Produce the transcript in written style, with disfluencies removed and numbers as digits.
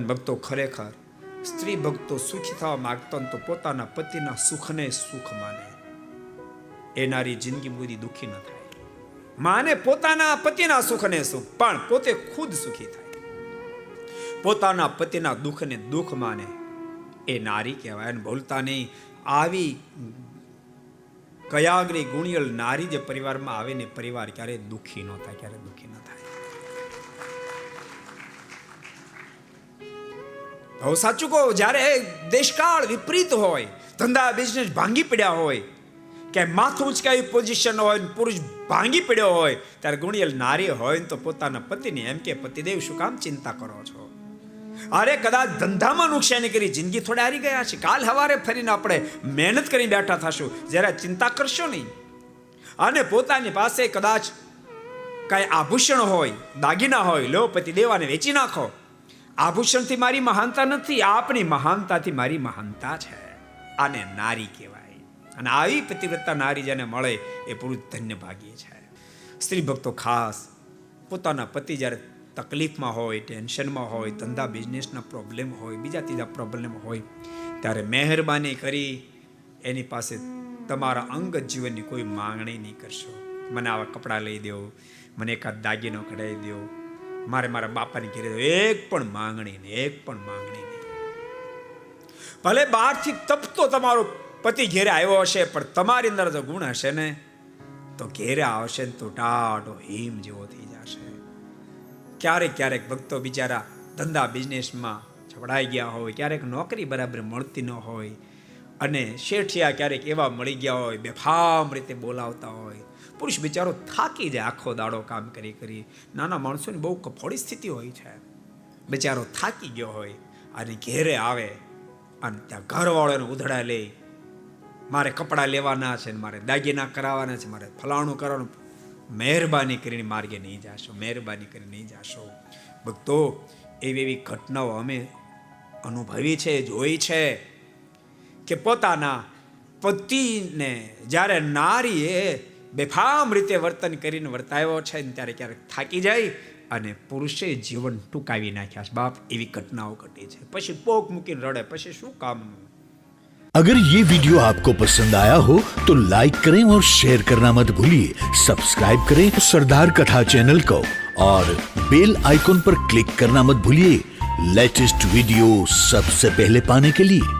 ભક્તો ખરેખર સ્ત્રી ભક્તો સુખી થવા માંગતા તો પોતાના પતિના સુખને સુખ માને. એ નારી જિંદગી બધી દુખી ન થાય. માને પોતાના પતિના સુખને સુખ, પણ પોતે ખુદ સુખી થાય. પોતાના પતિના દુઃખને દુઃખ માને એ નારી કહેવાય. અને ભૂલતા નહીં, આવી કયાગ્રી ગુણિયલ નારી જે પરિવારમાં આવે ને, પરિવાર ક્યારે દુઃખી ન થાય, ક્યારે દુઃખી ન થાય. બહુ સાચું કહો, જ્યારે દેશકાળ વિપરીત હોય, ધંધા બિઝનેસ ભાંગી પડ્યા હોય, કે માથું ઉંચકાવી પોઝિશન હોય, પુરુષ ભાંગી પડ્યો હોય, ત્યારે ગુણિયલ નારી હોય તો પોતાના પતિને એમ કે, પતિદેવ શું કામ ચિંતા કરો છો? અરે કદાચ ધંધામાં નુકસાની કરી, જિંદગી થોડી હારી ગયા છે, કાલ સવારે ફરીને આપણે મહેનત કરી બેઠા થશું, જરા ચિંતા કરશો નહીં. અને પોતાની પાસે કદાચ કાંઈ આભૂષણ હોય, દાગીના હોય, લો પતિદેવાને વેચી નાખો. આભૂષણથી મારી મહાનતા નથી, આપની મહાનતાથી મારી મહાનતા છે. આને નારી કહેવાય. અને આવી પતિવ્રતા નારી જેને મળે એ પુરુષ ધન્ય ભાગી છે. સ્ત્રી ભક્તો ખાસ પોતાના પતિ જ્યારે તકલીફમાં હોય, ટેન્શનમાં હોય, ધંધા બિઝનેસના પ્રોબ્લેમ હોય, બીજા ત્રીજા પ્રોબ્લેમ હોય, ત્યારે મહેરબાની કરી એની પાસે તમારા અંગત જીવનની કોઈ માંગણી નહીં કરશો. મને આવા કપડાં લઈ દો, મને એકાદ દાગીનો કઢાવી દો, મારે મારા બાપાની ઘેરે દો. એક પણ માંગણી નહીં, એક પણ માંગણી નહીં. ભલે બહારથી તપતો તમારો પતિ ઘેરે આવ્યો હશે, પણ તમારી અંદર જો ગુણ હશે ને, તો ઘેરે આવશે ને તો ટાઢો હિમ જેવો થઈ જશે. ક્યારેક ક્યારેક ભક્તો બિચારા ધંધા બિઝનેસમાં છવડાઈ ગયા હોય, ક્યારેક નોકરી બરાબર મળતી ન હોય, અને શેઠિયા ક્યારેક એવા મળી ગયા હોય, બેફામ રીતે બોલાવતા હોય, પુરુષ બિચારો થાકી જાય આખો દાડો કામ કરી કરી. નાના માણસોની બહુ કફોડી સ્થિતિ હોય છે, બિચારો થાકી ગયો હોય અને ઘેરે આવે અને ત્યાં ઘરવાળાને ઉધડા લે, મારે કપડાં લેવાના છે, મારે દાગીના કરાવવાના છે, મારે ફલાણું કરવાનું. મહેરબાની કરીને માર્ગે નહીં જાશો, મહેરબાની કરીને નહીં જાશો. ભક્તો એવી એવી ઘટનાઓ અમે અનુભવી છે, જોઈ છે, કે પોતાના પતિને જ્યારે નારીએ બેફામ રીતે વર્તન કરીને વર્તાવ્યો છે, ત્યારે ક્યારેક થાકી જાય અને પુરુષે જીવન ટૂંકાવી નાખ્યા છે. બાપ, એવી ઘટનાઓ ઘટી છે. પછી પોક મૂકીને રડે, પછી શું કામનું? अगर ये वीडियो आपको पसंद आया हो तो लाइक करें और शेयर करना मत भूलिए. सब्सक्राइब करें सरदार कथा चैनल को और बेल आइकॉन पर क्लिक करना मत भूलिए लेटेस्ट वीडियो सबसे पहले पाने के लिए.